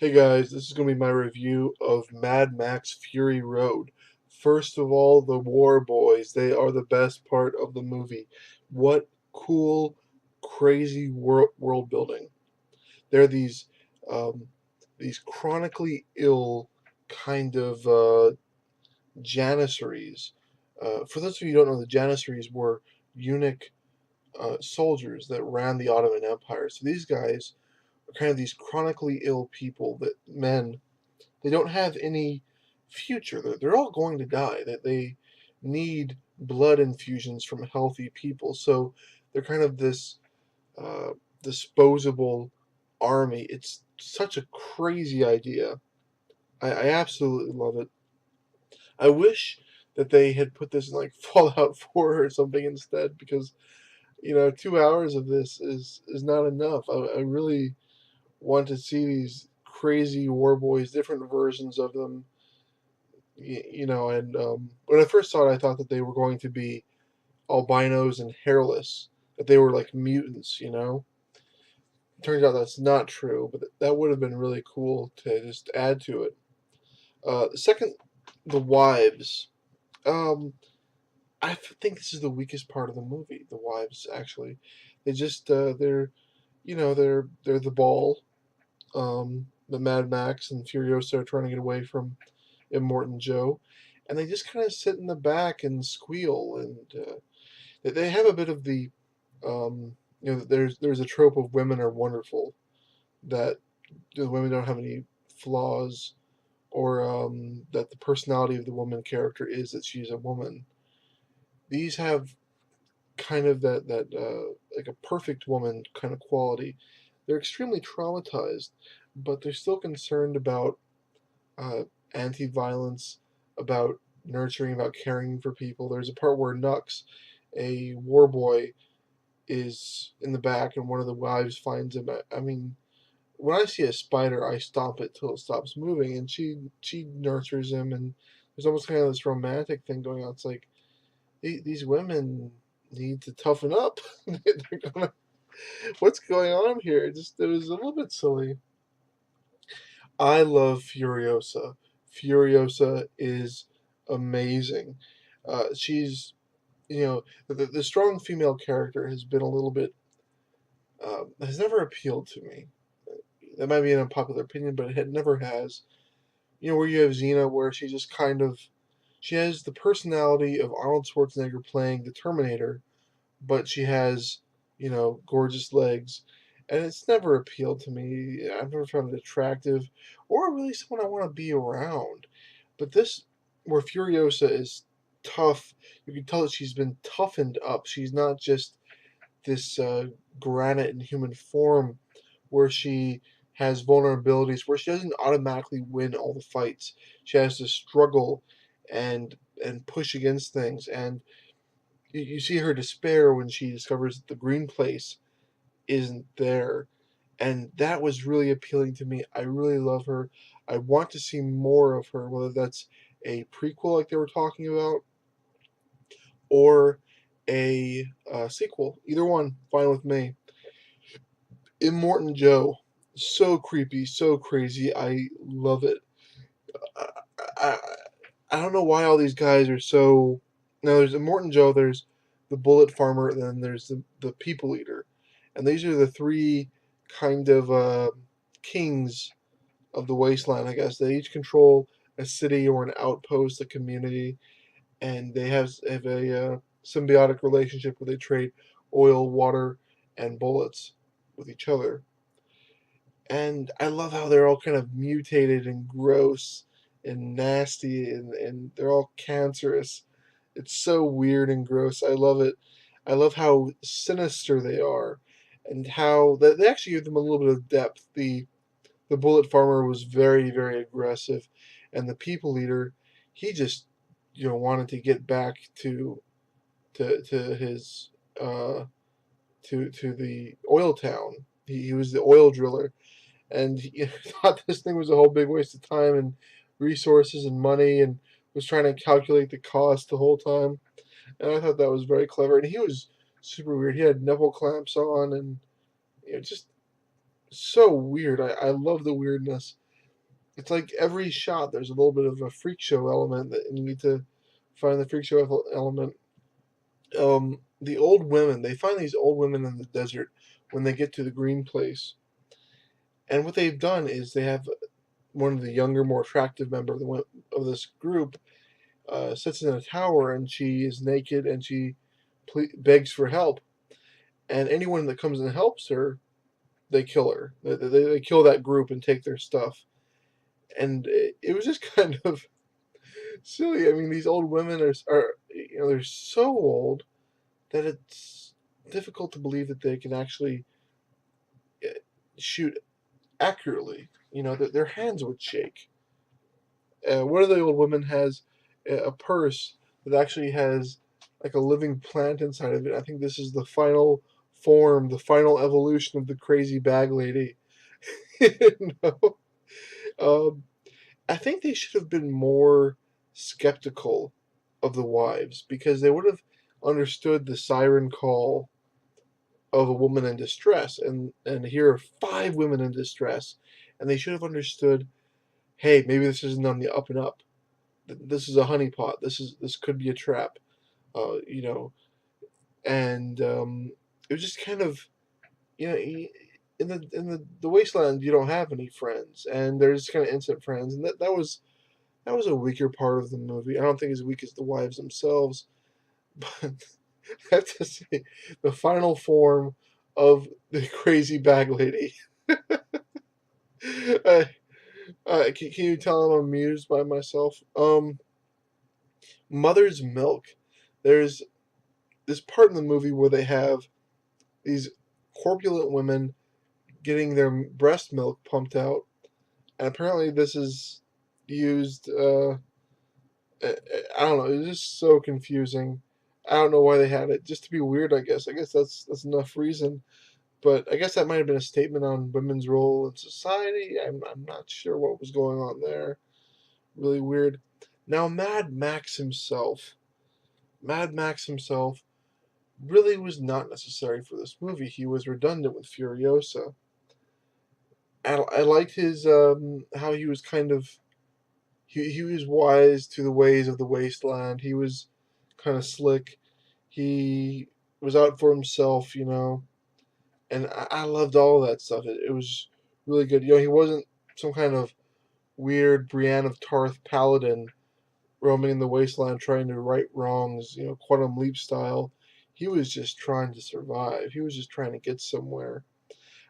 Hey guys, this is going to be my review of Mad Max Fury Road. First of all, the War Boys. They are the best part of the movie. What cool, crazy world building. They're um, these chronically ill kind of Janissaries. For those of you who don't know, the Janissaries were eunuch soldiers that ran the Ottoman Empire. So these guys are kind of these chronically ill people that men they don't have any future. They're all going to die. That they need blood infusions from healthy people. So they're kind of this uh, disposable army. It's such a crazy idea. I absolutely love it. I wish that they had put this in like Fallout 4 or something instead, because 2 hours of this is not enough. I really want to see these crazy war boys, different versions of them. And when I first saw it, I thought that they were going to be albinos and hairless, that they were like mutants. Turns out that's not true, but that would have been really cool to just add to it. The second, the wives. Um, I think this is the weakest part of the movie. The wives, actually, they're the ball. The Mad Max and Furiosa are trying to get away from Immortan Joe, and they just kind of sit in the back and squeal, and they have a bit of there's a trope of women are wonderful, that the women don't have any flaws, or that the personality of the woman character is that she's a woman. These have kind of that like a perfect woman kind of quality. They're extremely traumatized, but they're still concerned about uh, anti-violence, about nurturing, about caring for people. There's a part where Nux, a war boy, is in the back, and one of the wives finds him. I mean, when I see a spider, I stomp it till it stops moving, and she nurtures him, and there's almost kind of this romantic thing going on. It's like these women need to toughen up. They're gonna, what's going on here? It was a little bit silly. I love Furiosa. Furiosa is amazing. She's the strong female character has been a little bit has never appealed to me. That might be an unpopular opinion, but it never has. Where you have Xena, where she has the personality of Arnold Schwarzenegger playing the Terminator, but she has gorgeous legs, and it's never appealed to me. I've never found it attractive, or really someone I want to be around. But this, where Furiosa is tough, you can tell that she's been toughened up. She's not just this granite in human form, where she has vulnerabilities, where she doesn't automatically win all the fights. She has to struggle and push against things, and you see her despair when she discovers that the green place isn't there. And that was really appealing to me. I really love her. I want to see more of her, whether that's a prequel like they were talking about, or a sequel. Either one, fine with me. Immortan Joe, so creepy, so crazy. I love it. I, I, I don't know why all these guys are so. Now there's Immortan Joe, there's the Bullet Farmer, and then there's the People Eater, and these are the three kind of kings of the wasteland. I guess they each control a city or an outpost, a community, and they have a symbiotic relationship where they trade oil, water, and bullets with each other. And I love how they're all kind of mutated and gross and nasty, and they're all cancerous. It's so weird and gross. I love it. I love how sinister they are, and how they actually give them a little bit of depth. The Bullet Farmer was very, very aggressive, and the People Eater, he just wanted to get back to his to the oil town. He was the oil driller, and he thought this thing was a whole big waste of time and resources and money, and was trying to calculate the cost the whole time. And I thought that was very clever. And he was super weird. He had nipple clamps on, and just so weird. I love the weirdness. It's like every shot there's a little bit of a freak show element that and you need to find the freak show element. The old women, they find these old women in the desert when they get to the green place, and what they've done is they have one of the younger, more attractive member of this group sits in a tower, and she is naked, and she begs for help. And anyone that comes and helps her, they kill her. They kill that group and take their stuff. And it was just kind of silly. I mean, these old women are they're so old that it's difficult to believe that they can actually uh, shoot accurately. Their hands would shake. One of the old women has a purse that actually has like a living plant inside of it. I think this is the final form, the final evolution of the crazy bag lady. you know? um, I think they should have been more skeptical of the wives because they would have understood the siren call of a woman in distress, and here are five women in distress, and they should have understood, hey, maybe this isn't on the up and up. This is a honeypot. This could be a trap. Uh, you know, and it was just kind of in the wasteland you don't have any friends, and there's kind of instant friends, and that was a weaker part of the movie. I don't think as weak as the wives themselves, but I have to say the final form of the crazy bag lady. uh, can you tell I'm amused by myself? Mother's milk. There's this part in the movie where they have these corpulent women getting their breast milk pumped out, and apparently this is used. I don't know. It was just so confusing. I don't know why they had it. Just to be weird, I guess. I guess that's enough reason. But I guess that might have been a statement on women's role in society. I'm not sure what was going on there. Really weird. Now, Mad Max himself really was not necessary for this movie. He was redundant with Furiosa. I liked his how he was kind of he was wise to the ways of the wasteland. He was kind of slick. He was out for himself, and I loved all of that stuff. It was really good. He wasn't some kind of weird Brienne of Tarth paladin roaming in the wasteland trying to right wrongs, Quantum Leap style. He was just trying to survive. He was just trying to get somewhere.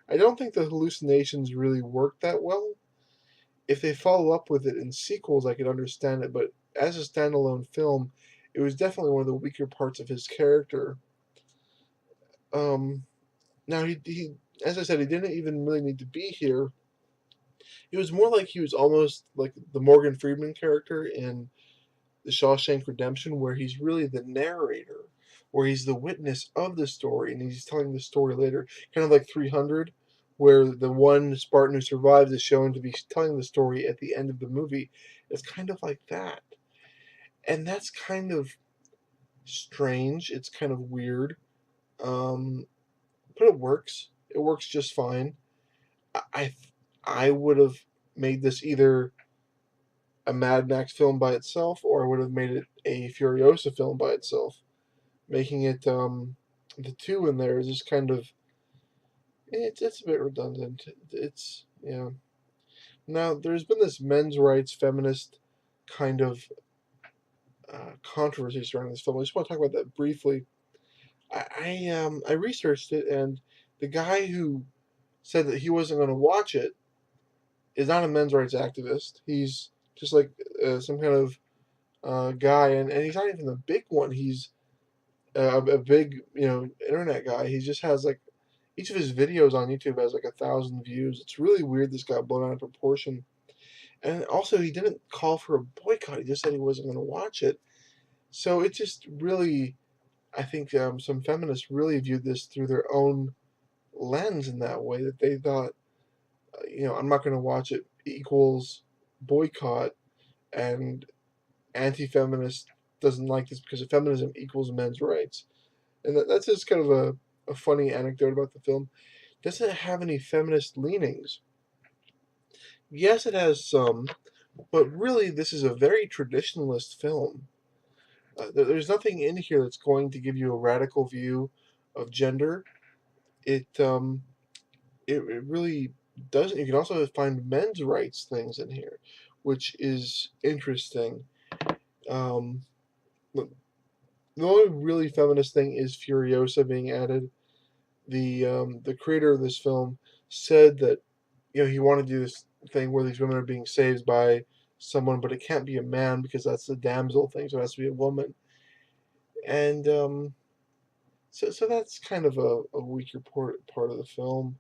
I don't think the hallucinations really work that well. If they follow up with it in sequels, I could understand it, but as a standalone film, it was definitely one of the weaker parts of his character. Um, Now he, as I said, he didn't even really need to be here. It was more like he was almost like the Morgan Freeman character in The Shawshank Redemption, where he's really the narrator, where he's the witness of the story, and he's telling the story later, kind of like 300, where the one Spartan who survives is shown to be telling the story at the end of the movie. It's kind of like that, and that's kind of strange. It's kind of weird, um, but it works. It works just fine. I I would have made this either a Mad Max film by itself, or I would have made it a Furiosa film by itself. Making it the two in there is just kind of it's a bit redundant. It's yeah. Now there's been this men's rights feminist kind of controversy surrounding this film. I just want to talk about that briefly. I researched it, and the guy who said that he wasn't going to watch it is not a men's rights activist. He's just like some kind of guy, and he's not even the big one. He's a big, internet guy. He just has like each of his videos on YouTube has like 1,000 views. It's really weird. This got blown out of proportion, and also he didn't call for a boycott. He just said he wasn't going to watch it. So it just really, I think, some feminists really viewed this through their own lens in that way that they thought, I'm not going to watch it equals boycott, and anti-feminist doesn't like this because feminism equals men's rights. And that's just kind of a funny anecdote about the film. Doesn't have any feminist leanings. Yes, it has some, but really, this is a very traditionalist film. There's nothing in here that's going to give you a radical view of gender. It it really doesn't. You can also find men's rights things in here, which is interesting. Um, the, the only really feminist thing is Furiosa being added. The creator of this film said that he wanted to do this thing where these women are being saved by someone, but it can't be a man because that's the damsel thing, so it has to be a woman. And so that's kind of a weaker part of the film.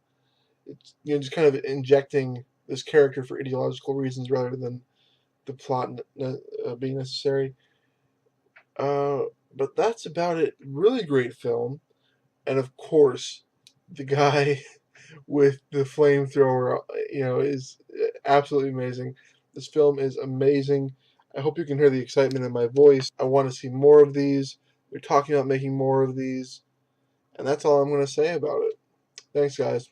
It's just kind of injecting this character for ideological reasons rather than the plot being necessary. Uh, but that's about it. Really great film, and of course, the guy with the flamethrower, is absolutely amazing. This film is amazing. I hope you can hear the excitement in my voice. I want to see more of these. They're talking about making more of these, and that's all I'm going to say about it. Thanks, guys.